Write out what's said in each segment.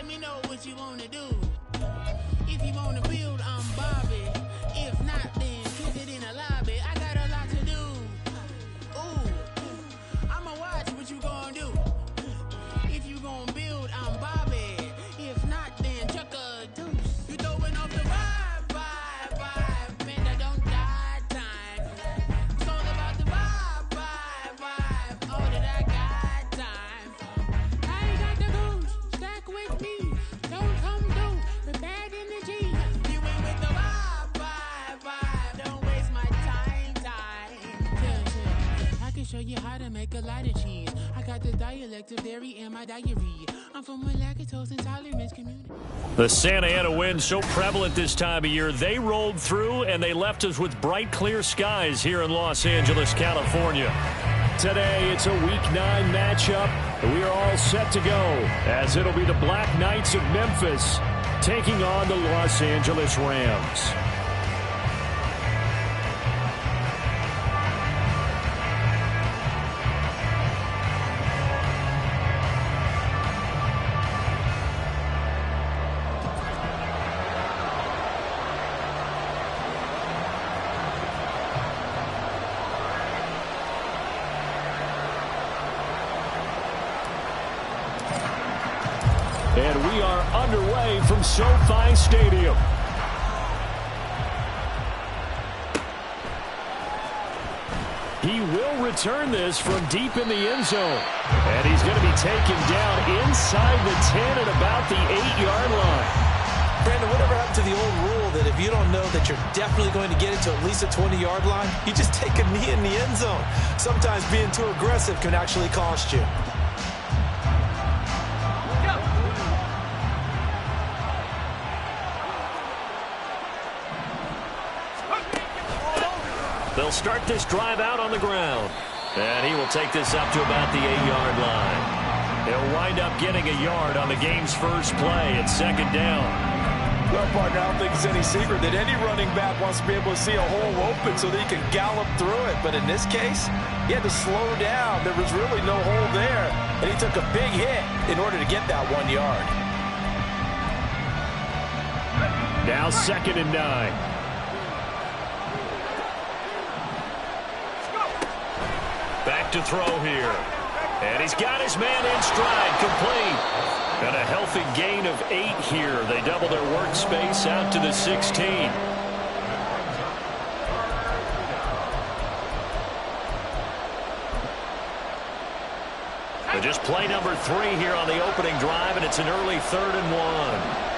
let me know what you wanna do. If you wanna build, I'm Bobby. If not, then kiss it in a lobby. I got a lot to do. Ooh, I'ma watch what you gonna do. If you gonna build, I'm Bobby. If not, then chuck a deuce. You throwing off the vibe. Man, that don't die time. It's all about the vibe. All that I got time. I ain't got the goose. Stack with me. Don't come through with bad energy. You ain't with the vibe. Don't waste my time. Yeah. I can show you how to make a lot of cheese. I got the dialect of dairy in my diary. I'm from a lactose intolerance community. The Santa Ana wind so prevalent this time of year, they rolled through and they left us with bright, clear skies here in Los Angeles, California. Today, it's a Week 9 matchup, and we are all set to go, as it'll be the Black Knights of Memphis taking on the Los Angeles Rams. And we are underway from SoFi Stadium. He will return this from deep in the end zone. And he's going to be taken down inside the 10 at about the 8-yard line. Brandon, whatever happened to the old rule that if you don't know that you're definitely going to get it to at least a 20-yard line, you just take a knee in the end zone. Sometimes being too aggressive can actually cost you. They'll start this drive out on the ground. And he will take this up to about the 8-yard line. He'll wind up getting a yard on the game's first play at second down. Well, partner, I don't think it's any secret that any running back wants to be able to see a hole open so that he can gallop through it. But in this case, he had to slow down. There was really no hole there. And he took a big hit in order to get that 1 yard. Now 2nd and 9. Back to throw here. And he's got his man in stride, complete. And a healthy gain of 8 here. They double their workspace out to the 16. But just play number 3 here on the opening drive, and it's an early 3rd and 1.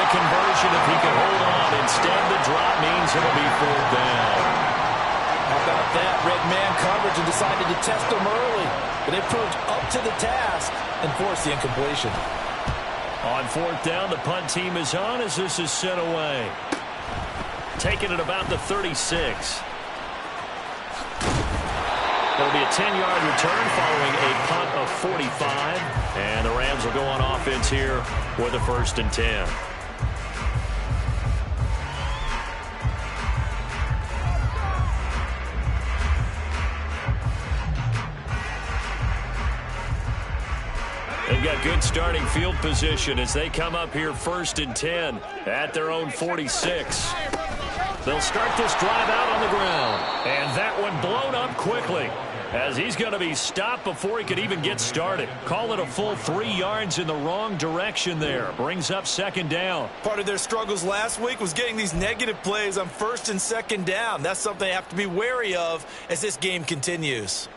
Conversion if he can hold on. Instead, the drop means it'll be 4th down. How about that? Red man coverage and decided to test them early. But they proved up to the task and forced the incompletion. On 4th down, the punt team is on as this is sent away. Taking it about the 36. It'll be a 10-yard return following a punt of 45. And the Rams will go on offense here with a 1st and 10. They've got good starting field position as they come up here 1st and 10 at their own 46. They'll start this drive out on the ground. And that one blown up quickly as he's going to be stopped before he could even get started. Call it a full 3 yards in the wrong direction there. Brings up 2nd down. Part of their struggles last week was getting these negative plays on 1st and 2nd down. That's something they have to be wary of as this game continues.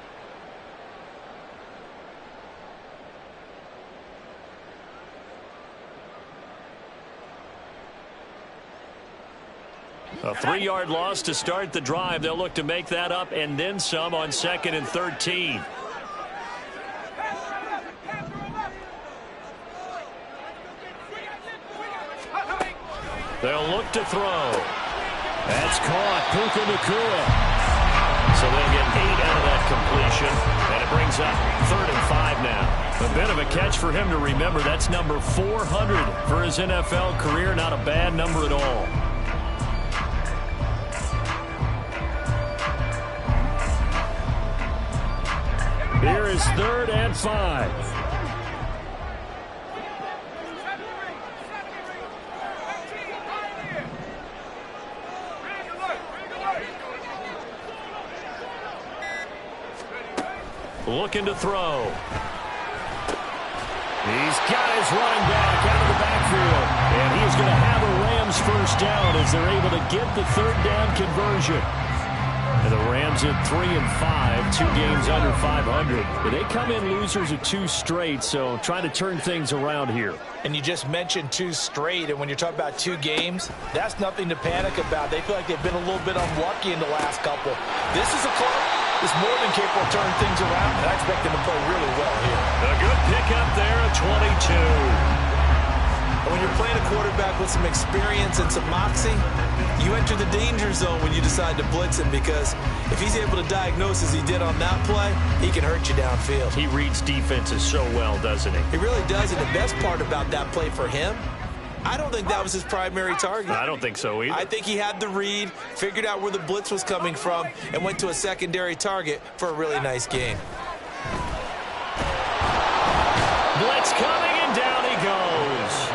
A 3-yard loss to start the drive. They'll look to make that up and then some on 2nd and 13. They'll look to throw. That's caught. Puka Nacua. So they'll get 8 out of that completion. And it brings up 3rd and 5 now. A bit of a catch for him to remember. That's number 400 for his NFL career. Not a bad number at all. Here is 3rd and 5. Looking to throw. He's got his running back out of the backfield. And he's going to have a Rams first down as they're able to get the 3rd down conversion. And the Rams at 3 and 5, 2 games under 500. But they come in losers of 2 straight, so trying to turn things around here. And you just mentioned 2 straight, and when you're talking about 2 games, that's nothing to panic about. They feel like they've been a little bit unlucky in the last couple. This is a club that's more than capable of turning things around, and I expect them to play really well here. A good pickup there at 22. And when you're playing a quarterback with some experience and some moxie, you enter the danger zone when you decide to blitz him, because if he's able to diagnose as he did on that play, he can hurt you downfield. He reads defenses so well, doesn't he? He really does, and the best part about that play for him, I don't think that was his primary target. I don't think so either. I think he had the read, figured out where the blitz was coming from, and went to a secondary target for a really nice gain. Blitz coming, and down he goes.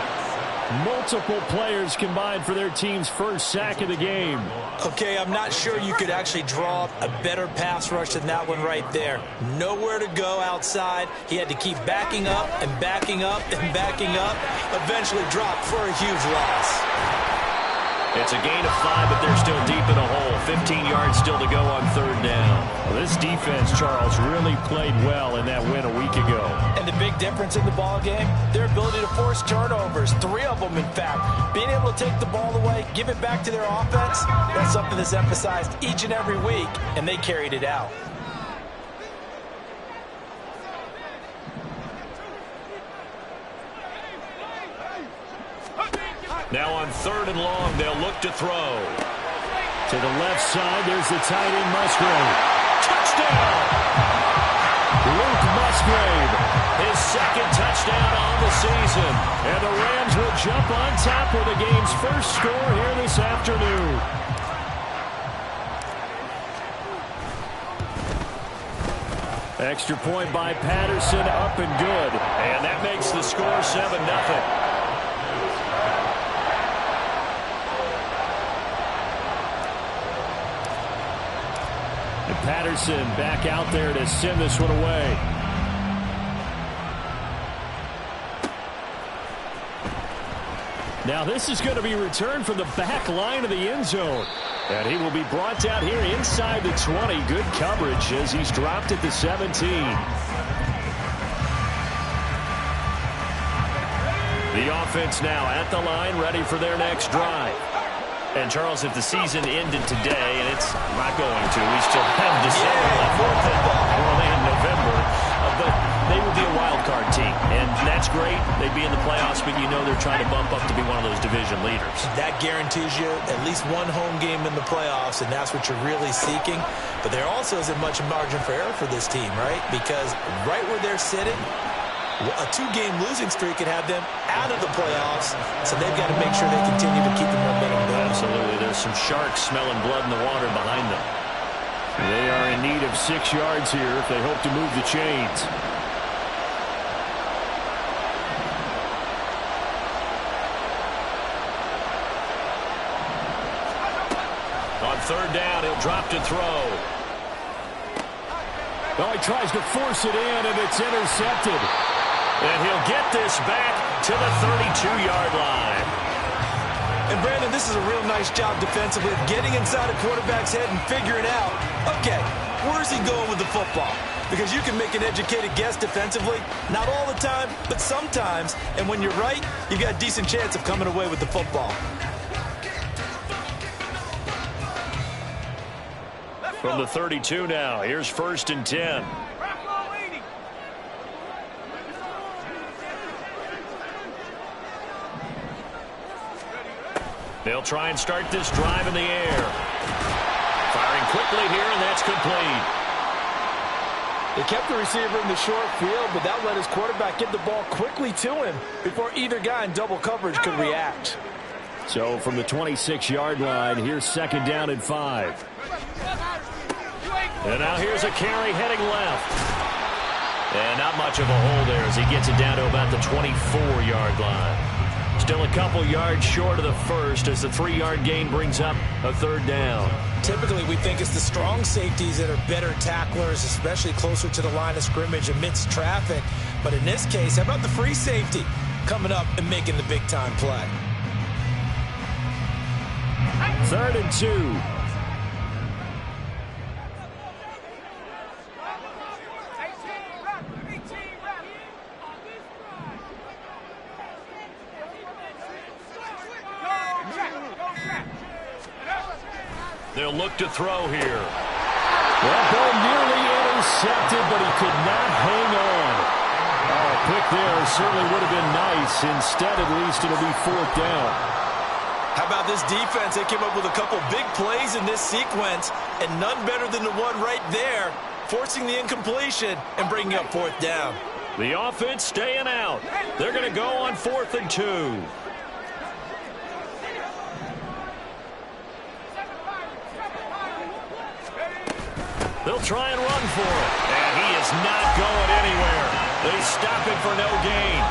Multiple players combined for their team's first sack of the game. Okay, I'm not sure you could actually draw up a better pass rush than that one right there. Nowhere to go outside. He had to keep backing up and backing up and backing up. Eventually dropped for a huge loss. It's a gain of 5, but they're still deep in a hole. 15 yards still to go on 3rd down. Well, this defense, Charles, really played well in that win a week ago. And the big difference in the ball game, their ability to force turnovers, 3 of them in fact. Being able to take the ball away, give it back to their offense, that's something that's emphasized each and every week, and they carried it out. Now on 3rd and long, they'll look to throw. To the left side, there's the tight end, Musgrave. Touchdown! Luke Musgrave, his 2nd touchdown on the season. And the Rams will jump on top with the game's first score here this afternoon. Extra point by Patterson, up and good. And that makes the score 7-0. Patterson back out there to send this one away. Now this is going to be returned from the back line of the end zone. And he will be brought down here inside the 20. Good coverage as he's dropped at the 17. The offense now at the line, ready for their next drive. And, Charles, if the season ended today, and it's not going to, we still have December left, and November, but they would be a wild card team. And that's great. They'd be in the playoffs, but you know they're trying to bump up to be one of those division leaders. That guarantees you at least one home game in the playoffs, and that's what you're really seeking. But there also isn't much margin for error for this team, right? Because right where they're sitting, a 2-game losing streak could have them out of the playoffs, so they've got to make sure they continue to keep the momentum going. Absolutely. There's some sharks smelling blood in the water behind them. They are in need of 6 yards here if they hope to move the chains. On 3rd down, he'll drop to throw. Well, he tries to force it in, and it's intercepted. And he'll get this back to the 32-yard line. And, Brandon, this is a real nice job defensively of getting inside a quarterback's head and figuring out, okay, where's he going with the football? Because you can make an educated guess defensively, not all the time, but sometimes. And when you're right, you've got a decent chance of coming away with the football. From the 32 now, here's 1st and 10. They'll try and start this drive in the air. Firing quickly here, and that's complete. They kept the receiver in the short field, but that let his quarterback get the ball quickly to him before either guy in double coverage could react. So from the 26-yard line, here's 2nd down and 5. And now here's a carry heading left. And not much of a hole there as he gets it down to about the 24-yard line. Still a couple yards short of the first as the 3-yard gain brings up a third down. Typically, we think it's the strong safeties that are better tacklers, especially closer to the line of scrimmage amidst traffic. But in this case, how about the free safety coming up and making the big-time play? 3rd and 2. They'll look to throw here. That ball nearly intercepted, but he could not hang on. Oh, a pick there certainly would have been nice. Instead, at least, it'll be 4th down. How about this defense? They came up with a couple big plays in this sequence, and none better than the one right there, forcing the incompletion and bringing up 4th down. The offense staying out. They're going to go on 4th and 2. They'll try and run for it. And he is not going anywhere. They stop him for no gain.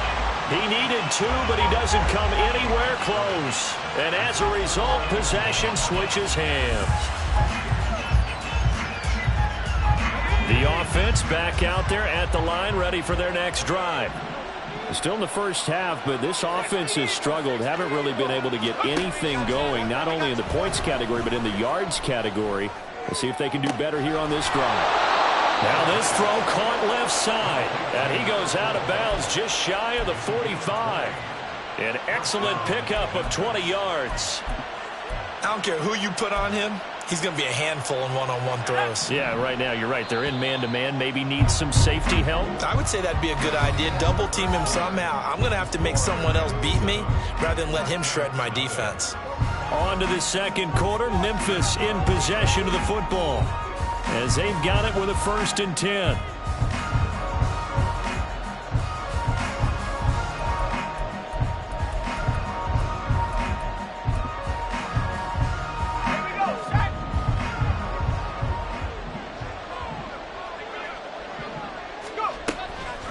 He needed 2, but he doesn't come anywhere close. And as a result, possession switches hands. The offense back out there at the line, ready for their next drive. Still in the first half, but this offense has struggled. Haven't really been able to get anything going, not only in the points category, but in the yards category. We'll see if they can do better here on this drive. Now this throw caught left side, and he goes out of bounds just shy of the 45. An excellent pickup of 20 yards. I don't care who you put on him. He's going to be a handful in one-on-one throws. Yeah, right now you're right. They're in man-to-man. Maybe needs some safety help. I would say that'd be a good idea. Double team him somehow. I'm going to have to make someone else beat me rather than let him shred my defense. On to the second quarter. Memphis in possession of the football as they've got it with a 1st and 10.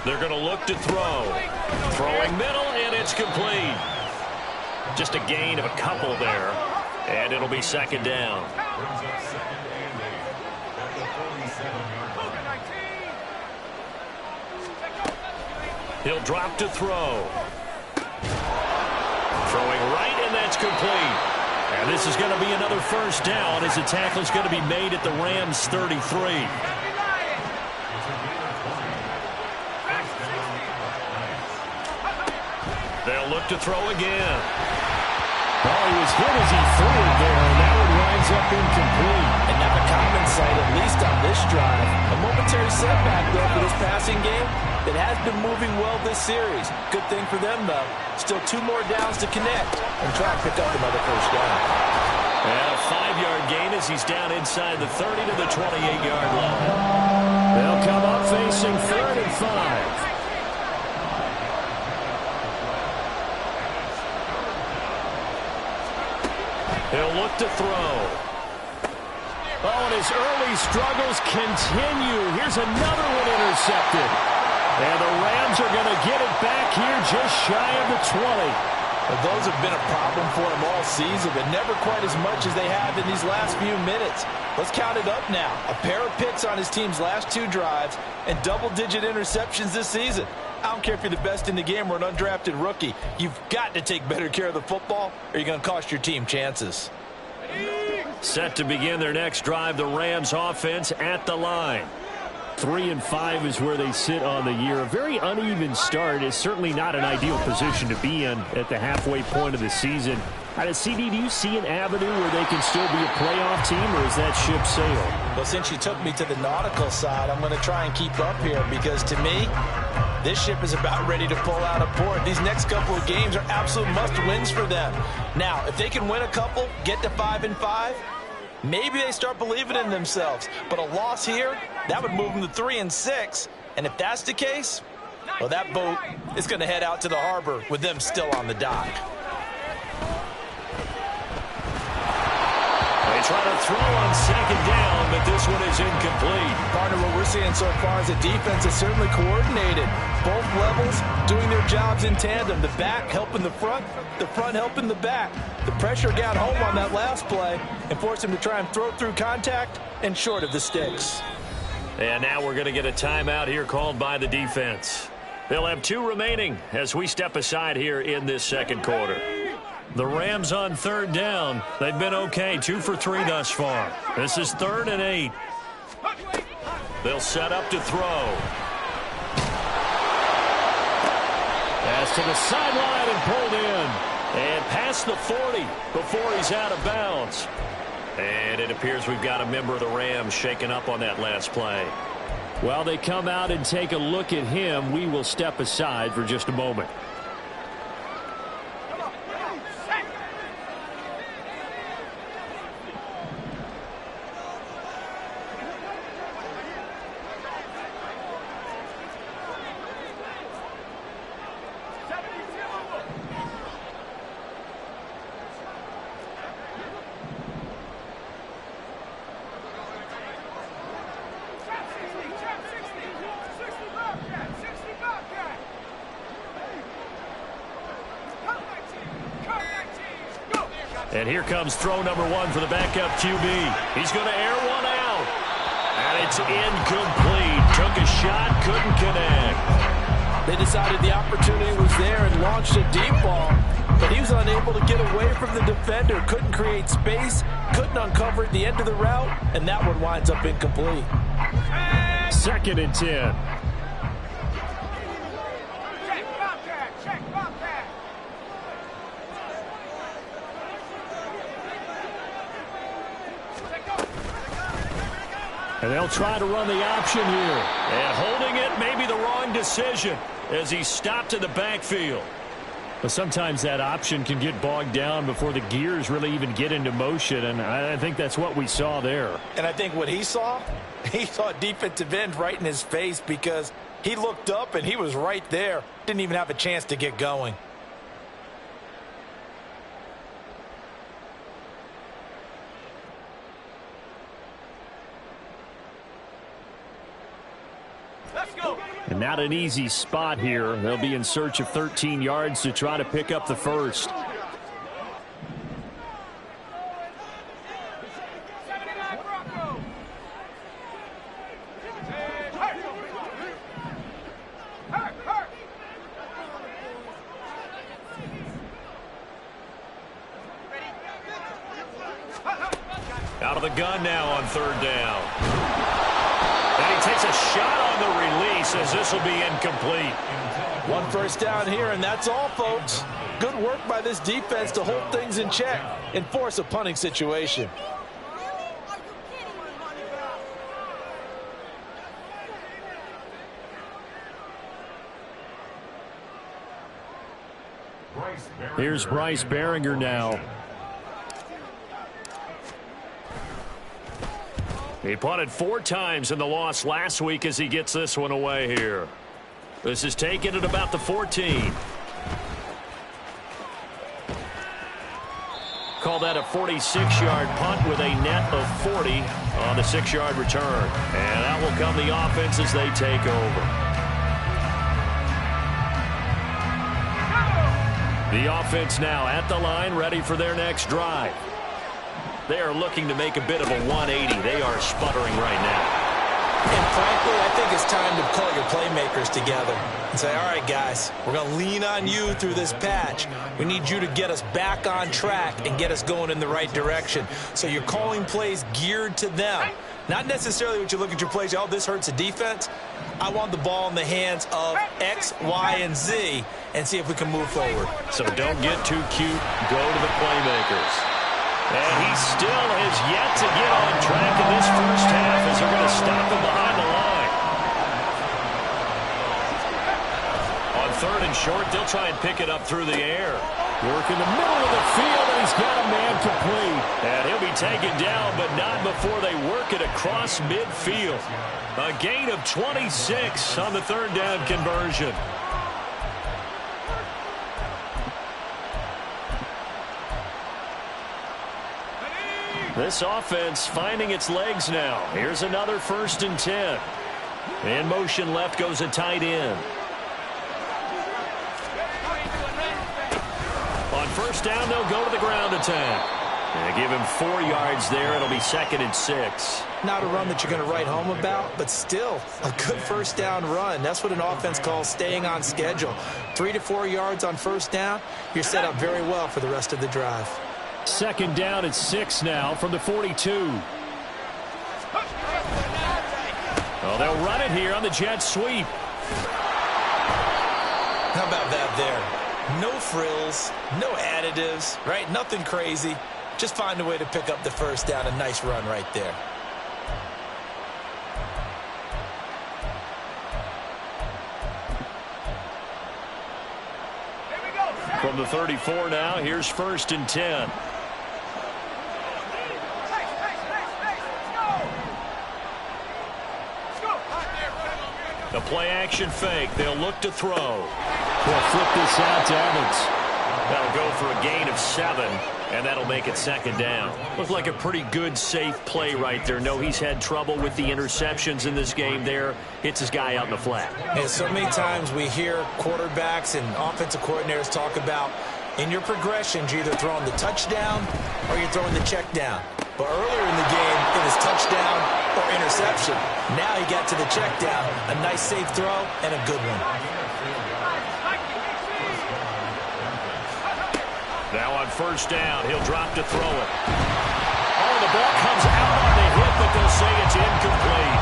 They're going to look to throw. Throwing middle, and it's complete. Just a gain of a couple there, and it'll be 2nd down. He'll drop to throw. Throwing right, and that's complete. And this is going to be another 1st down as the tackle is going to be made at the Rams' 33. They'll look to throw again. Well, he was hit as he threw it there, and that one winds up incomplete. And not a common sight, at least on this drive. A momentary setback, though, for this passing game that has been moving well this series. Good thing for them, though. Still 2 more downs to connect and try and pick up another 1st down. And a 5-yard gain as he's down inside the 30 to the 28-yard line. They'll come up facing 3rd and 5. He'll look to throw. Oh, and his early struggles continue. Here's another one intercepted. And the Rams are going to get it back here just shy of the 20. Well, those have been a problem for him all season, but never quite as much as they have in these last few minutes. Let's count it up now. A pair of picks on his team's last 2 drives and double-digit interceptions this season. I don't care if you're the best in the game or an undrafted rookie. You've got to take better care of the football or you're going to cost your team chances. Set to begin their next drive, the Rams offense at the line. 3 and 5 is where they sit on the year. A very uneven start is certainly not an ideal position to be in at the halfway point of the season. CD, do you see an avenue where they can still be a playoff team, or is that ship sailed? Well, since you took me to the nautical side, I'm going to try and keep up here because to me, this ship is about ready to pull out of port. These next couple of games are absolute must-wins for them. Now, if they can win a couple, get to 5 and 5, maybe they start believing in themselves. But a loss here, that would move them to 3 and 6. And if that's the case, well, that boat is going to head out to the harbor with them still on the dock. They try to throw on second down, but this one is incomplete. Partner, what we're seeing so far is the defense is certainly coordinated. Both levels doing their jobs in tandem. The back helping the front helping the back. The pressure got home on that last play and forced him to try and throw through contact and short of the sticks. And now we're going to get a timeout here called by the defense. They'll have 2 remaining as we step aside here in this second quarter. The Rams on third down. They've been okay, 2 for 3 thus far. This is 3rd and 8. They'll set up to throw. Pass to the sideline and pulled in. And past the 40 before he's out of bounds. And it appears we've got a member of the Rams shaken up on that last play. While they come out and take a look at him, we will step aside for just a moment. And here comes throw number 1 for the backup QB. He's going to air one out. And it's incomplete. Took a shot, couldn't connect. They decided the opportunity was there and launched a deep ball, but he was unable to get away from the defender. Couldn't create space, couldn't uncover at the end of the route, and that one winds up incomplete. 2nd and 10. And they'll try to run the option here. And holding it may be the wrong decision as he stopped in the backfield. But sometimes that option can get bogged down before the gears really even get into motion, and I think that's what we saw there. And I think what he saw a defensive end right in his face because he looked up and he was right there. Didn't even have a chance to get going. And not an easy spot here. They'll be in search of 13 yards to try to pick up the first. Out of the gun now on 3rd down. And he takes a shot on the release as this will be incomplete. 1 first down here, and that's all, folks. Good work by this defense to hold things in check and force a punting situation. Here's Bryce Baringer now. He punted 4 times in the loss last week as he gets this one away here. This is taken at about the 14. Call that a 46-yard punt with a net of 40 on the 6-yard return. And that will come the offense as they take over. The offense now at the line, ready for their next drive. They are looking to make a bit of a 180. They are sputtering right now. And frankly, I think it's time to call your playmakers together and say, all right, guys, we're going to lean on you through this patch. We need you to get us back on track and get us going in the right direction. So you're calling plays geared to them. Not necessarily what you look at your plays, oh, this hurts the defense. I want the ball in the hands of X, Y, and Z and see if we can move forward. So don't get too cute. Go to the playmakers. And he still has yet to get on track in this first half as they're going to stop him behind the line. On 3rd and short, they'll try and pick it up through the air. Work in the middle of the field, and he's got a man complete. And he'll be taken down, but not before they work it across midfield. A gain of 26 on the 3rd down conversion. This offense finding its legs now. Here's another 1st and 10. In motion left goes a tight end. On 1st down, they'll go to the ground attack. And give him 4 yards there. It'll be 2nd and 6. Not a run that you're going to write home about, but still a good 1st down run. That's what an offense calls staying on schedule. 3 to 4 yards on 1st down. You're set up very well for the rest of the drive. 2nd down at 6 now from the 42. Well, they'll run it here on the jet sweep. How about that there? No frills, no additives, right? Nothing crazy. Just find a way to pick up the 1st down. A nice run right there. From the 34 now, here's 1st and 10. The play-action fake. They'll look to throw. They'll flip this out to Evans. That'll go for a gain of 7, and that'll make it 2nd down. Looked like a pretty good, safe play right there. No, he's had trouble with the interceptions in this game there. Hits his guy out in the flat. And so many times we hear quarterbacks and offensive coordinators talk about in your progressions, you're either throwing the touchdown or you're throwing the check down. But earlier in the game, it was touchdown or interception. Now he got to the check down. A nice safe throw and a good one. Now on 1st down, he'll drop to throw it. Oh, the ball comes out on the hit, but they'll say it's incomplete.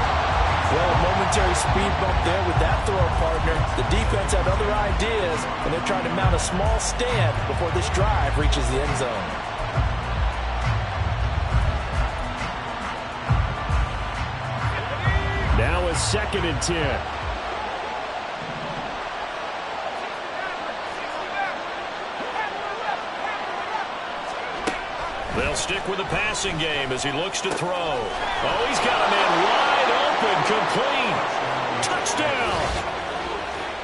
Well, a momentary speed bump there with that throw, partner. The defense had other ideas, and they're trying to mount a small stand before this drive reaches the end zone. Now it's 2nd and 10. They'll stick with the passing game as he looks to throw. Oh, he's got a man wide open, complete. Touchdown.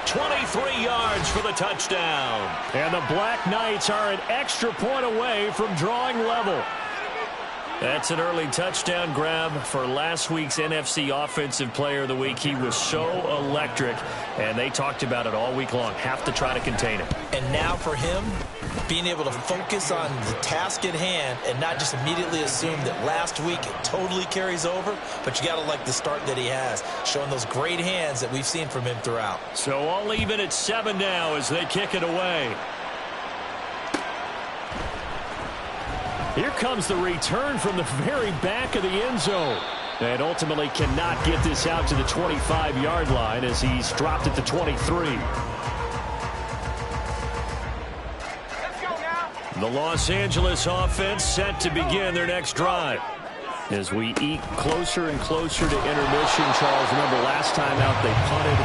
23 yards for the touchdown. And the Black Knights are an extra point away from drawing level. That's an early touchdown grab for last week's NFC Offensive Player of the Week. He was so electric, and they talked about it all week long. Have to try to contain it. And now for him, being able to focus on the task at hand and not just immediately assume that last week it totally carries over, but you got to like the start that he has, showing those great hands that we've seen from him throughout. So all even at 7 now as they kick it away. Here comes the return from the very back of the end zone. And ultimately cannot get this out to the 25-yard line as he's dropped at the 23. The Los Angeles offense set to begin their next drive. As we eke closer and closer to intermission, Charles, remember last time out they punted.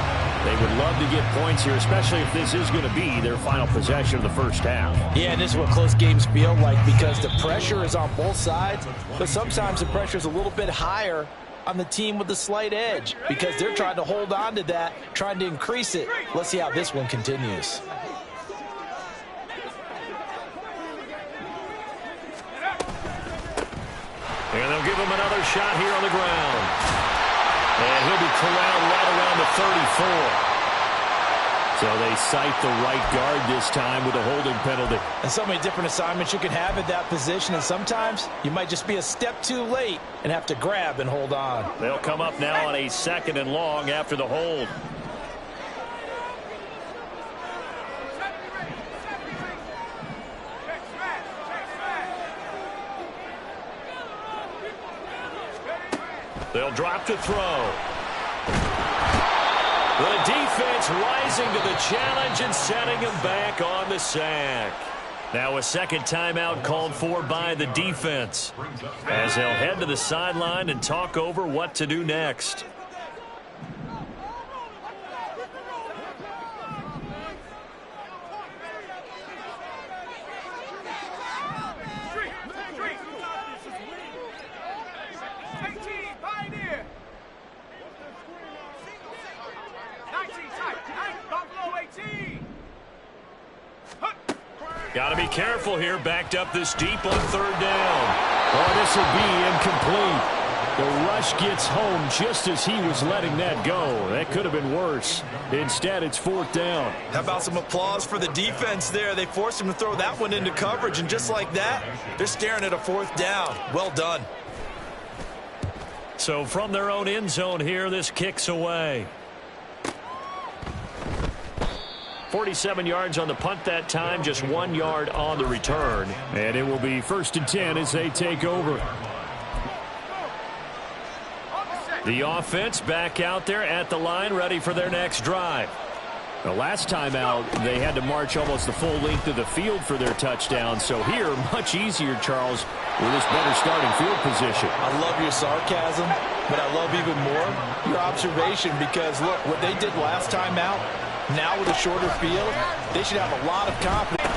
They would love to get points here, especially if this is going to be their final possession of the 1st half. Yeah, and this is what close games feel like because the pressure is on both sides, but sometimes the pressure is a little bit higher on the team with the slight edge because they're trying to hold on to that, trying to increase it. Let's see how this one continues. And they'll give him another shot here on the ground. And he'll be corralled right around the 34. So they cite the right guard this time with a holding penalty. And so many different assignments you can have at that position, and sometimes you might just be a step too late and have to grab and hold on. They'll come up now on a 2nd and long after the hold. They'll drop to throw. The defense rising to the challenge and setting him back on the sack. Now a 2nd timeout called for by the defense as they'll head to the sideline and talk over what to do next. Got to be careful here, backed up this deep on 3rd down. Oh, this will be incomplete. The rush gets home just as he was letting that go. That could have been worse. Instead, it's 4th down. How about some applause for the defense there? They forced him to throw that one into coverage, and just like that, they're staring at a 4th down. Well done. So from their own end zone here, this kicks away. 47 yards on the punt that time, just 1 yard on the return. And it will be 1st and 10 as they take over. The offense back out there at the line, ready for their next drive. The last time out, they had to march almost the full length of the field for their touchdown. So here, much easier, Charles, with this better starting field position. I love your sarcasm, but I love even more your observation because, look, what they did last time out, now with a shorter field, they should have a lot of confidence.